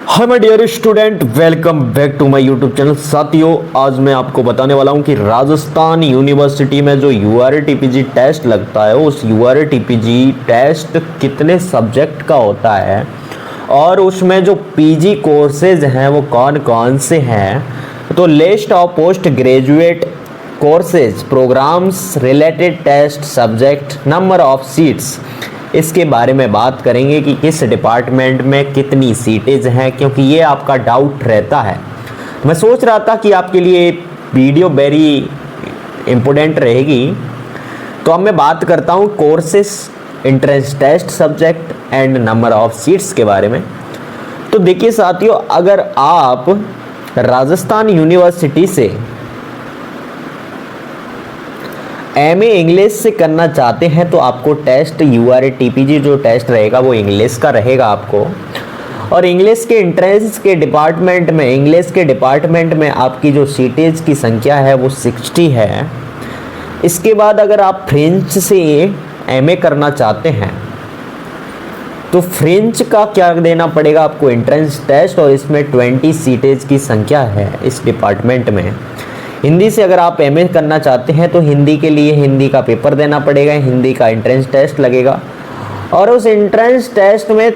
Hi my dear student, welcome back to my YouTube channel. साथियों, आज मैं आपको बताने वाला हूं कि राजस्थान यूनिवर्सिटी में जो यूआरटीपीजी टेस्ट लगता है, उस यूआरटीपीजी टेस्ट कितने सब्जेक्ट का होता है और उसमें जो पीजी कोर्सेज हैं वो कौन कौन से हैं। तो list of post graduate courses programs related test subject number of seats, इसके बारे में बात करेंगे कि किस डिपार्टमेंट में कितनी सीटेज हैं, क्योंकि ये आपका डाउट रहता है। मैं सोच रहा था कि आपके लिए वीडियो वेरी इम्पोर्टेंट रहेगी। तो अब मैं बात करता हूँ courses, entrance test subject and number of seats के बारे में। तो देखिए साथियों, अगर आप राजस्थान यूनिवर्सिटी से एमए इंग्लिश से करना चाहते हैं तो आपको टेस्ट यूआरटीपीजी जो टेस्ट रहेगा वो इंग्लिश का रहेगा आपको। और इंग्लिश के एंट्रेंस के डिपार्टमेंट में, इंग्लिश के डिपार्टमेंट में आपकी जो सीटेज की संख्या है वो 60 है। इसके बाद अगर आप फ्रेंच से एमए करना चाहते हैं तो फ्रेंच का क्या देना पड़ेगा आपको, एंट्रेंस टेस्ट, और इसमें 20 सीटेज की संख्या है इस डिपार्टमेंट में। हिंदी से अगर आप एमए करना चाहते हैं तो हिंदी के लिए हिंदी का पेपर देना पड़ेगा, हिंदी का एंट्रेंस टेस्ट लगेगा। और उस एंट्रेंस टेस्ट में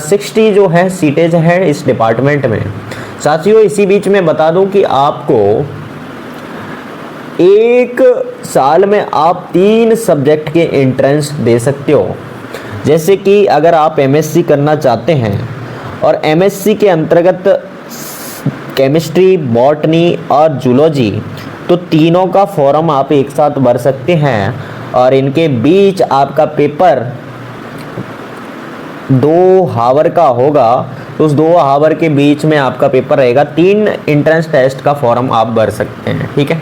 60 जो है सीटेज है इस डिपार्टमेंट में। साथियों, इसी बीच में बता दूं कि आपको एक साल में आप 3 सब्जेक्ट के एंट्रेंस दे सकते हो। जैसे कि अगर आप एमएससी करना चाहते हैं और एमएससी के अंतर्गत केमिस्ट्री, बॉटनी और जूलॉजी, तो तीनों का फॉर्म आप एक साथ भर सकते हैं और इनके बीच आपका पेपर 2 हावर का होगा। तो उस 2 हावर के बीच में आपका पेपर रहेगा। 3 एंट्रेंस टेस्ट का फॉर्म आप भर सकते हैं, ठीक है।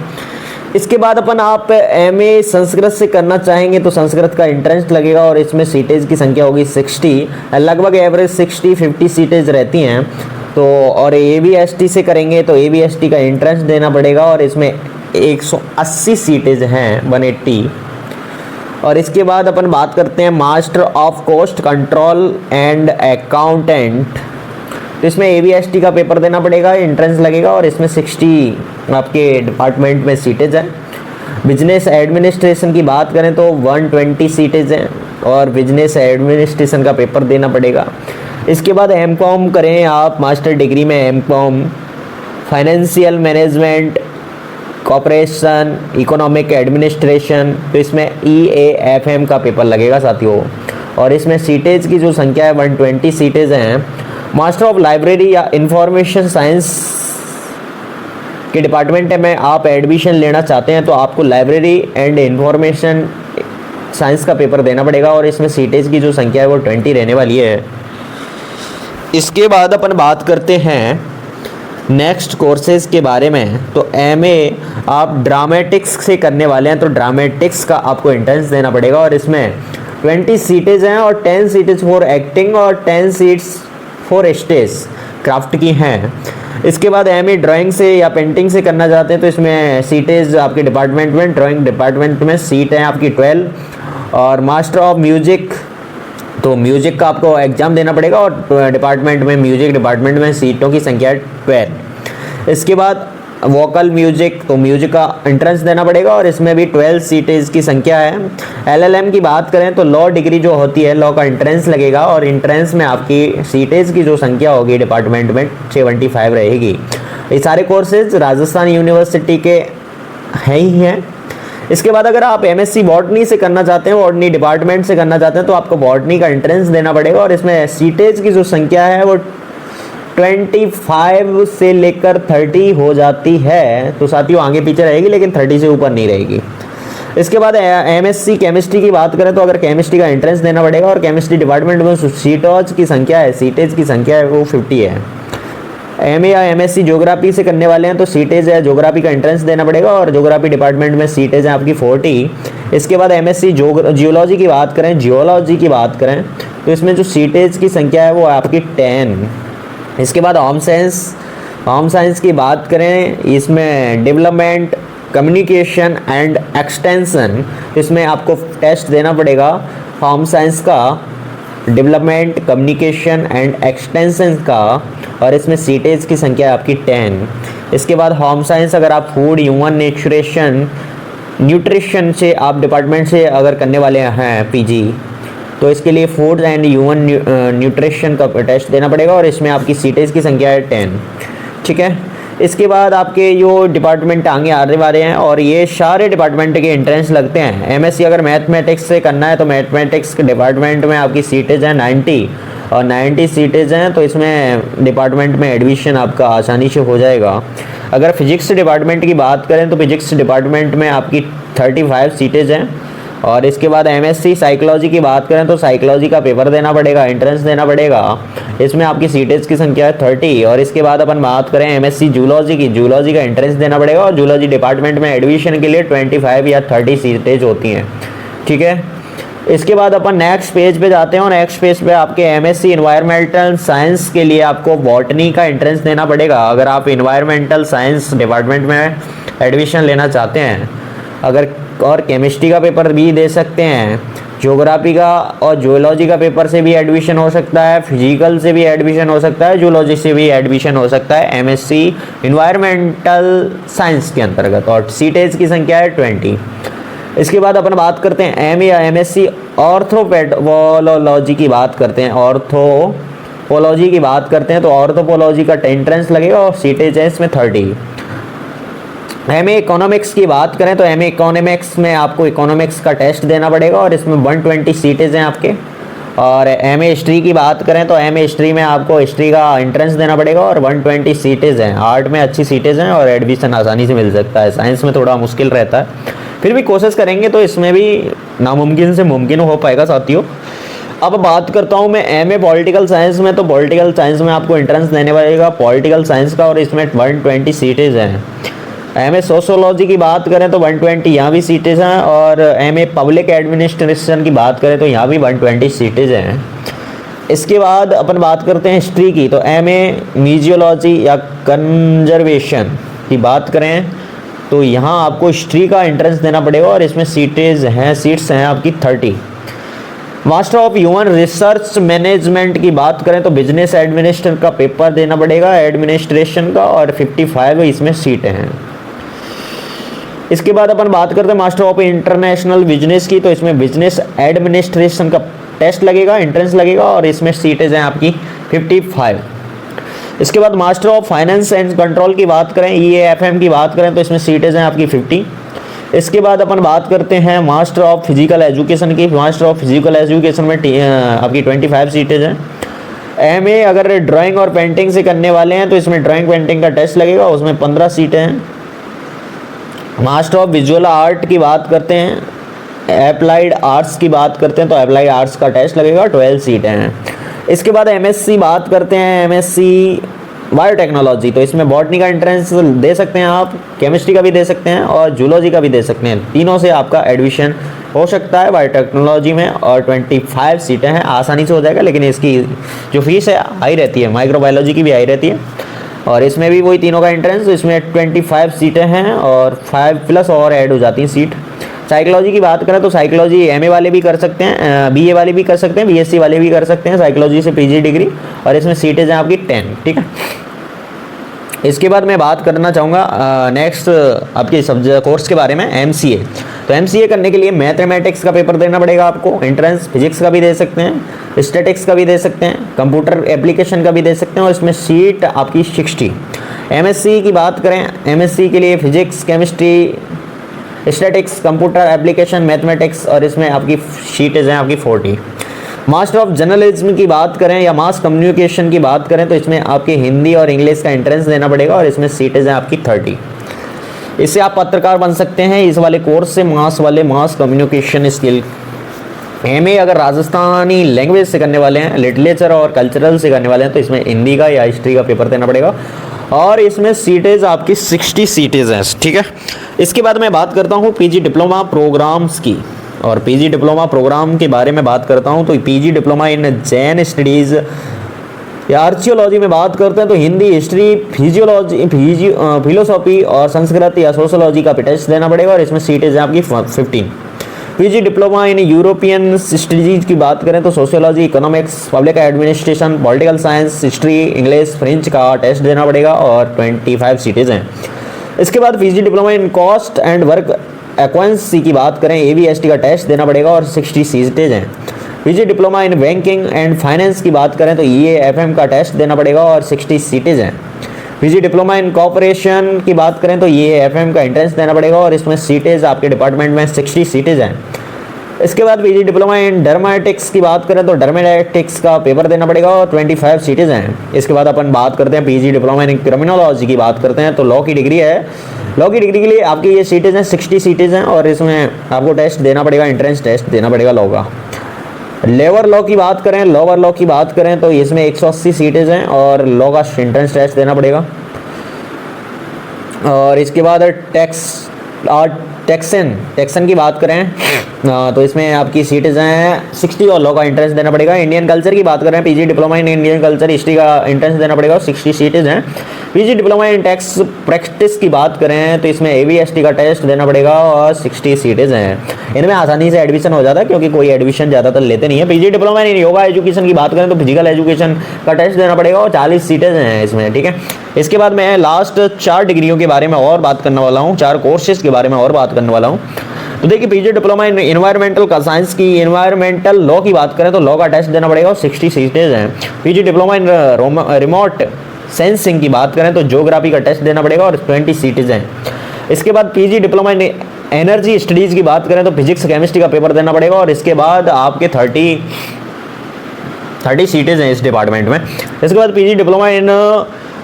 इसके बाद आप एमए संस्कृत से करना चाहेंगे तो संस्कृत का एंट्रेंस लगेगा और इसमें सीटेज की संख्या होगी 60, लगभग एवरेज 60-50 सीटेज रहती हैं। तो और एबीएसटी से करेंगे तो एबीएसटी का एंट्रेंस देना पड़ेगा और इसमें 180 सीटेज हैं, 180। और इसके बाद अपन बात करते हैं master of cost control and accountant. तो इसमें एबीएसटी का पेपर देना पड़ेगा, एंट्रेंस लगेगा और इसमें 60 आपके डिपार्टमेंट में सीटेज हैं। बिजनेस एडमिनिस्ट्रेशन की बात करें तो 120 सीटेज हैं और बिजनेस एडमिनिस्ट्रेशन का पेपर देना पड़ेगा। इसके बाद एमकॉम करें आप, मास्टर डिग्री में MCom, financial management, corporation, economic administration, तो इसमें ईएएफएम का पेपर लगेगा साथियों। और इसमें सीटेज की जो संख्या है 120 सीटेज हैं। मास्टर ऑफ लाइब्रेरी या इंफॉर्मेशन साइंस के डिपार्टमेंट में आप एडमिशन लेना चाहते हैं तो आपको लाइब्रेरी एंड इंफॉर्मेशन साइंस का पेपर देना पड़ेगा और इसमें सीटेज की जो संख्या है वो 20 रहने वाली है। इसके बाद अपन बात करते हैं नेक्स्ट कोर्सेज के बारे में। तो एमए आप ड्रामेटिक्स से करने वाले हैं तो ड्रामेटिक्स का आपको एंट्रेंस देना पड़ेगा और इसमें 20 सीटेज हैं और 10 सीटेज फॉर एक्टिंग और 10 सीट्स फॉर स्टेज क्राफ्ट की हैं। इसके बाद एमए ड्राइंग से या पेंटिंग से करना चाहते हैं तो इसमें सीटेज आपके डिपार्टमेंट में, ड्राइंग डिपार्टमेंट में सीट है आपकी 12। और मास्टर ऑफ म्यूजिक, तो म्यूजिक का आपको एग्जाम देना पड़ेगा और डिपार्टमेंट में, म्यूजिक डिपार्टमेंट में सीटों की संख्या है 12। इसके बाद वोकल म्यूजिक, तो म्यूजिक का एंट्रेंस देना पड़ेगा और इसमें भी 12 सीटेज की संख्या है। एलएलएम की बात करें तो लॉ डिग्री जो होती है, लॉ का एंट्रेंस लगेगा और एंट्रेंस में आपकी सीटेज की जो संख्या होगी डिपार्टमेंट में 75 रहेगी। ये सारे कोर्सेज राजस्थान यूनिवर्सिटी के हैं ही हैं। इसके बाद अगर आप एमएससी बॉटनी से करना चाहते हैं, बॉटनी डिपार्टमेंट से करना चाहते हैं तो आपको बॉटनी का एंट्रेंस देना पड़ेगा और इसमें सीटेज की जो संख्या है वो 25 से लेकर 30 हो जाती है। तो साथियों आगे पीछे रहेगी लेकिन 30 से ऊपर नहीं रहेगी। इसके बाद एमएससी केमिस्ट्री की बात करें तो अगर केमिस्ट्री का एंट्रेंस देना पड़ेगा और केमिस्ट्री डिपार्टमेंट में सीटेज की संख्या है, सीटेज की संख्या है वो 50 है। एमए या एमएससी ज्योग्राफी से करने वाले हैं तो सीटेज है, ज्योग्राफी का एंट्रेंस देना पड़ेगा और ज्योग्राफी डिपार्टमेंट में सीटेज है आपकी 40। इसके बाद एमएससी जियोलॉजी की बात करें, जियोलॉजी की बात करें तो इसमें जो सीटेज की संख्या है वो आपकी 10। इसके बाद होम साइंस की बात करें, इसमें डेवलपमेंट, कम्युनिकेशन एंड एक्सटेंशन, इसमें आपको टेस्ट देना पड़ेगा होम साइंस का डेवलपमेंट, कम्युनिकेशन एंड एक्सटेंशन का, और इसमें सीटेज की संख्या है आपकी 10। इसके बाद होम साइंस, अगर आप फूड, ह्यूमन न्यूट्रिशन से आप डिपार्टमेंट से अगर करने वाले हैं पीजी, तो इसके लिए फूड एंड ह्यूमन न्यूट्रिशन का टेस्ट देना पड़ेगा और इसमें आपकी सीटेज की संख्या है 10। ठीक है, इसके बाद आपके जो डिपार्टमेंट आगे आने वाले हैं और ये सारे डिपार्टमेंट के एंट्रेंस लगते हैं। एमएससी अगर मैथमेटिक्स से करना है तो मैथमेटिक्स के डिपार्टमेंट में आपकी सीटेज हैं 90 और 90 सीटेज हैं, तो इसमें डिपार्टमेंट में एडमिशन आपका आसानी से हो जाएगा। अगर फिजिक्स डिपार्टमेंट की बात करें तो फिजिक्स डिपार्टमेंट में आपकी 35 सीटेज हैं। और इसके बाद एमएससी साइकोलॉजी की बात करें तो साइकोलॉजी का पेपर देना पड़ेगा, एंट्रेंस देना पड़ेगा, इसमें आपकी सीटेज की संख्या है 30। और इसके बाद अपन बात करें एमएससी जूलॉजी की, जूलॉजी का एंट्रेंस देना पड़ेगा और जूलॉजी डिपार्टमेंट में एडमिशन के लिए 25 या 30 सीटेज होती हैं। ठीक है, इसके बाद अपन नेक्स्ट पेज पे जाते हैं और नेक्स्ट पेज पे आपके एमएससी इन्वायरमेंटल साइंस के लिए आपको बॉटनी का एंट्रेंस देना पड़ेगा। अगर आप इन्वायरमेंटल साइंस डिपार्टमेंट में एडमिशन लेना चाहते हैं, अगर और केमिस्ट्री का पेपर भी दे सकते हैं, ज्योग्राफी का और जियोलॉजी का पेपर से भी एडमिशन हो सकता है, फिजिकल से भी एडमिशन हो सकता है, जूलॉजी से भी एडमिशन हो सकता है एमएससी इन्वायरमेंटल साइंस के अंतर्गत, और सीटेज की संख्या है 20। इसके बाद अपन बात करते हैं एम या एमएससी ऑर्थोपोलॉजी की बात करते हैं, ऑर्थोपोलॉजी की बात करते हैं तो ऑर्थोपोलॉजी का एंट्रेंस लगेगा और सीटेज है इसमें 30। एमए इकोनॉमिक्स की बात करें तो एमए इकोनॉमिक्स में आपको इकोनॉमिक्स का टेस्ट देना पड़ेगा और इसमें 120 सीटेज हैं आपके। और एमए हिस्ट्री की बात करें तो एमए हिस्ट्री में आपको हिस्ट्री का एंट्रेंस देना पड़ेगा और 120 सीटेज हैं। आर्ट में अच्छी सीटेज हैं और एडमिशन आसानी से मिल सकता है, साइंस में थोड़ा मुश्किल रहता है, फिर भी कोशिश करेंगे तो इसमें भी नामुमकिन से मुमकिन हो पाएगा साथियों। अब बात करता हूँ मैं एमए पॉलिटिकल साइंस में, तो पॉलिटिकल साइंस में आपको एंट्रेंस देने पड़ेगा पॉलिटिकल साइंस का और इसमें 120 सीटेज हैं। एमए सोशोलॉजी की बात करें तो 120 यहाँ भी सीटेज हैं और एमए पब्लिक एडमिनिस्ट्रेशन की बात करें तो यहाँ भी 120 सीटेज हैं। इसके बाद अपन बात करते हैं हिस्ट्री की, तो एमए म्यूजियोलॉजी या कंजर्वेशन की बात करें तो यहाँ आपको हिस्ट्री का एंट्रेंस देना पड़ेगा और इसमें सीट्स हैं आपकी 30। Master of human research management की बात करें तो बिजनेस एडमिनिस्ट्रेशन का पेपर देना पड़ेगा एडमिनिस्ट्रेशन का और 55 इसमें सीटें हैं। इसके बाद अपन बात करते हैं मास्टर ऑफ इंटरनेशनल बिजनेस की, तो इसमें बिजनेस एडमिनिस्ट्रेशन का टेस्ट लगेगा, एंट्रेंस लगेगा और इसमें सीटेज हैं आपकी 55। इसके बाद master of finance and control की बात करें, EAFM की बात करें तो इसमें सीटेज हैं आपकी 50। इसके बाद अपन बात करते हैं मास्टर ऑफ फिजिकल एजुकेशन की, मास्टर ऑफ फिजिकल एजुकेशन में आपकी 25 सीटेज हैं। एमए अगर ड्राइंग और पेंटिंग से करने वाले हैं तो इसमें ड्राइंग पेंटिंग का टेस्ट लगेगा, उसमें 15 सीटें हैं। मास्टर ऑफ विजुअल आर्ट की बात करते हैं, अप्लाइड आर्ट्स की बात करते हैं तो अप्लाइड आर्ट्स का टेस्ट लगेगा, 12 सीटें हैं। इसके बाद एमएससी बात करते हैं, एमएससी बायोटेक्नोलॉजी, तो इसमें बॉटनी का एंट्रेंस दे सकते हैं आप, केमिस्ट्री का भी दे सकते हैं और जूलॉजी का भी दे सकते हैं, तीनों से आपका एडमिशन हो सकता है बायोटेक्नोलॉजी में और 25 सीटें हैं, आसानी से हो जाएगा। लेकिन इसकी जो फीस है हाई रहती है, माइक्रोबायोलॉजी की भी हाई रहती है और इसमें भी वही तीनों का एंट्रेंस, इसमें 25 सीटें हैं और 5+ और ऐड हो जाती हैं सीट। साइकोलॉजी की बात करें तो साइकोलॉजी एमए वाले भी कर सकते हैं, बीए वाले भी कर सकते हैं, बीएससी वाले भी कर सकते हैं साइकोलॉजी से पीजी डिग्री, और इसमें सीटें हैं आपकी 10। ठीक है, इसके बाद मैं बात करना चाहूँगा नेक्स्ट आपके सब्जेक्ट कोर्स के बारे में, एमसीए। तो एमसीए करने के लिए मैथमेटिक्स का पेपर देना पड़ेगा आपको, एंट्रेंस फिजिक्स का भी दे सकते हैं, स्टैटिक्स का भी दे सकते हैं, कंप्यूटर एप्लीकेशन का भी दे सकते हैं और इसमें सीट आपकी 60। एमएससी की बात करें, एमएससी के लिए physics, chemistry, statics, computer application, mathematics और इसमें आपकी सीटें हैं आपकी 40। मास्टर ऑफ जर्नलिज्म की बात करें या मास कम्युनिकेशन की बात करें तो इसमें आपकी हिंदी और इंग्लिश का एंट्रेंस देना पड़ेगा और इसमें सीटें हैं आपकी 30। इससे आप पत्रकार बन सकते हैं इस वाले कोर्स से, मास कम्युनिकेशन स्किल। एमए अगर राजस्थानी लैंग्वेज से करने वाले हैं, लिटरेचर और कल्चरल से करने वाले हैं तो इसमें हिंदी का या हिस्ट्री का पेपर देना पड़ेगा और इसमें सीटेज आपकी 60 सीटेज हैं। ठीक है, इसके बाद मैं बात करता हूँ पीजी डिप्लोमा प्रोग्राम्स की, और पीजी डिप्लोमा प्रोग्राम के बारे में बात करता हूँ तो पीजी डिप्लोमा इन जैन स्टडीज़ या आर्कियोलॉजी में बात करते हैं तो हिंदी, हिस्ट्री, फिलोसॉफी और संस्कृत या सोशोलॉजी का टेस्ट देना पड़ेगा और इसमें सीटेज हैं आपकी 15। PG diploma in European studies की बात करें तो sociology, economics, public administration, political science, history, English, French का टेस्ट देना पड़ेगा और 25 सीटेज हैं। इसके बाद PG diploma in cost and work accountancy की बात करें, ABST का टेस्ट देना पड़ेगा और 60 सीटेज हैं। PG diploma in banking and finance की बात करें तो EAFM का टेस्ट देना पड़ेगा और 60 सीटेज हैं। पीजी डिप्लोमा इन कॉर्पोरेशन की बात करें तो EAFM का एंट्रेंस देना पड़ेगा और इसमें सीटेज आपके डिपार्टमेंट में 60 सीटेज हैं। इसके बाद पीजी डिप्लोमा इन डर्मेटिक्स की बात करें तो डर्मेटिक्स का पेपर देना पड़ेगा और 25 सीटेज हैं। इसके बाद अपन बात करते हैं पीजी डिप्लोमा इन क्रिमिनोलॉजी की बात करते हैं तो लॉ की डिग्री है। लॉ की डिग्री के लिए आपकी ये सीटेज हैं 60 सीटेज हैं और इसमें आपको टेस्ट देना पड़ेगा, एंट्रेंस टेस्ट देना पड़ेगा लॉ का। लेबर लॉ की बात करें, लोअर लॉ की बात करें तो इसमें 180 सीटेज हैं और लॉ का एंट्रेंस टेस्ट देना पड़ेगा। और इसके बाद टैक्सन की बात करें तो इसमें आपकी सीटेज हैं 60 और लॉ का एंट्रेंस देना पड़ेगा। इंडियन कल्चर की बात करें, PG diploma in Indian culture history का एंट्रेंस देना पड़ेगा और 60 सीटेज हैं। पीजी डिप्लोमा इन टैक्स प्रैक्टिस की बात करें तो इसमें ABST का टेस्ट देना पड़ेगा और 60 सीटेज हैं। इनमें आसानी से एडमिशन हो जाता है क्योंकि कोई एडमिशन ज़्यादातर लेते नहीं है। पीजी डिप्लोमा इन योगा एजुकेशन की बात करें तो फिजिकल एजुकेशन का टेस्ट देना पड़ेगा और 40 सीटेज हैं इसमें, ठीक है। इसके बाद मैं लास्ट 4 डिग्रियों के बारे में और बात करने वाला हूँ, 4 कोर्सेज के बारे में और बात करने वाला हूँ। तो देखिए पीजी डिप्लोमा इन एनवायरमेंटल का साइंस की एनवायरमेंटल लॉ की बात करें तो लॉ का टेस्ट देना पड़ेगा और 60 सीटेज हैं। पीजी डिप्लोमा इन रिमोट सेंसिंग की बात करें तो ज्योग्राफी का टेस्ट देना पड़ेगा और 20 सीटेज हैं। इसके बाद पीजी डिप्लोमा इन एनर्जी स्टडीज़ की बात करें तो फिजिक्स केमिस्ट्री का पेपर देना पड़ेगा और इसके बाद आपके 30 सीटेज हैं इस डिपार्टमेंट में। इसके बाद PG diploma in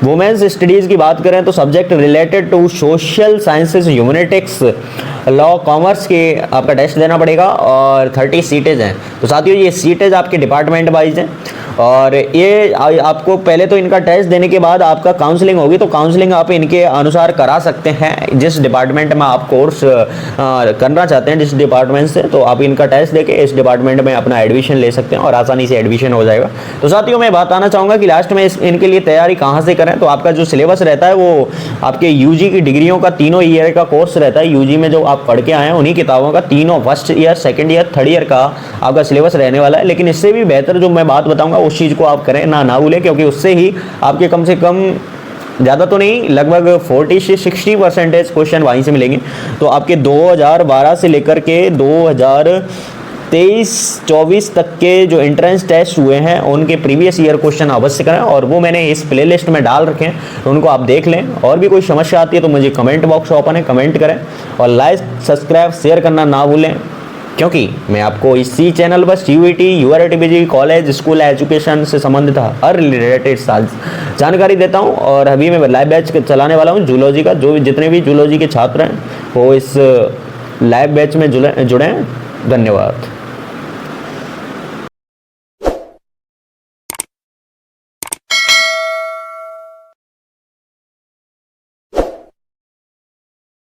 women's studies की बात करें तो subject related to social sciences, humanities, law, commerce के आपका टेस्ट देना पड़ेगा और 30 सीटेज हैं। तो साथियों ये सीटेज आपके डिपार्टमेंट वाइज हैं और ये आपको पहले तो इनका टेस्ट देने के बाद आपका काउंसलिंग होगी, तो काउंसलिंग आप इनके अनुसार करा सकते हैं। जिस डिपार्टमेंट में आप कोर्स करना चाहते हैं, जिस डिपार्टमेंट से, तो आप इनका टेस्ट देके इस डिपार्टमेंट में अपना एडमिशन ले सकते हैं और आसानी से एडमिशन हो जाएगा। तो साथियों मैं बताना चाहूँगा कि लास्ट में इनके लिए तैयारी कहाँ से करें। तो आपका जो सिलेबस रहता है वो आपके UG की डिग्रियों का 3 ईयर का कोर्स रहता है। UG में जो आप पढ़ के आए हैं उन्हीं किताबों का 3 first year, second year, third year का आपका सिलेबस रहने वाला है। लेकिन इससे भी बेहतर जो मैं बात बताऊँगा उस चीज़ को आप करें ना भूलें, क्योंकि उससे ही आपके कम से कम ज़्यादा तो नहीं, लगभग 40 से 60% क्वेश्चन वहीं से मिलेंगे। तो आपके 2012 से लेकर के 2023-24 तक के जो एंट्रेंस टेस्ट हुए हैं उनके प्रीवियस ईयर क्वेश्चन अवश्य करें और वो मैंने इस प्लेलिस्ट में डाल रखे हैं, तो उनको आप देख लें। और भी कोई समस्या आती है तो मुझे कमेंट बॉक्स ओपन है, कमेंट करें और लाइक, सब्सक्राइब, शेयर करना ना भूलें, क्योंकि मैं आपको इसी चैनल पर CUET, URTBG, college, school education से संबंधित हर रिलेटेड जानकारी देता हूं। और अभी मैं लाइव बैच चलाने वाला हूं जूलॉजी का। जो जितने भी जूलॉजी के छात्र हैं वो इस लाइव बैच में जुड़े हैं। धन्यवाद।